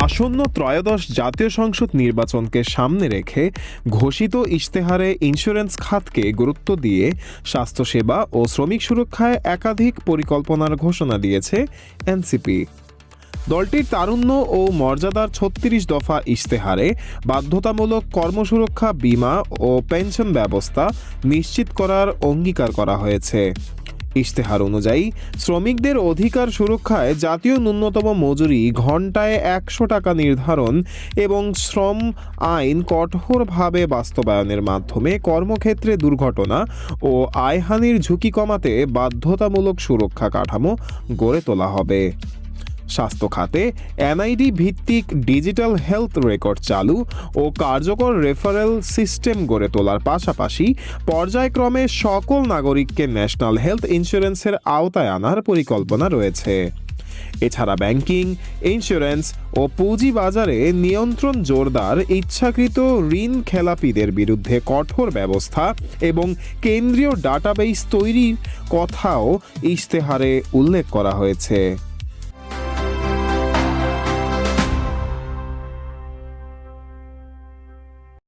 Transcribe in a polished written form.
আসন্ন ত্রয়োদশ জাতীয় সংসদ নির্বাচনকে সামনে রেখে ঘোষিত ইশতেহারে ইন্স্যুরেন্স খাতকে গুরুত্ব দিয়ে স্বাস্থ্যসেবা ও শ্রমিক সুরক্ষায় একাধিক পরিকল্পনার ঘোষণা দিয়েছে এনসিপি। দলটির তারুণ্য ও মর্যাদার ৩৬ দফা ইশতেহারে বাধ্যতামূলক কর্মসুরক্ষা বীমা ও পেনশন ব্যবস্থা নিশ্চিত করার অঙ্গীকার করা হয়েছে। ইশতেহার অনুযায়ী শ্রমিকদের অধিকার সুরক্ষায় জাতীয় ন্যূনতম মজুরি ঘণ্টায় ১০০ টাকা নির্ধারণ এবং শ্রম আইন কঠোরভাবে বাস্তবায়নের মাধ্যমে কর্মক্ষেত্রে দুর্ঘটনা ও আয়হানির ঝুঁকি কমাতে বাধ্যতামূলক সুরক্ষা কাঠামো গড়ে তোলা হবে। স্বাস্থ্য খাতে এনআইডি ভিত্তিক ডিজিটাল হেলথ রেকর্ড চালু ও কার্যকর রেফারেল সিস্টেম গড়ে তোলার পাশাপাশি পর্যায়ক্রমে সকল নাগরিককে ন্যাশনাল হেলথ ইন্স্যুরেন্সের আওতায় আনার পরিকল্পনা রয়েছে। এছাড়া ব্যাংকিং, ইন্স্যুরেন্স ও পুঁজি বাজারে নিয়ন্ত্রণ জোরদার, ইচ্ছাকৃত ঋণ খেলাপিদের বিরুদ্ধে কঠোর ব্যবস্থা এবং কেন্দ্রীয় ডাটাবেস তৈরির কথাও ইশতেহারে উল্লেখ করা হয়েছে।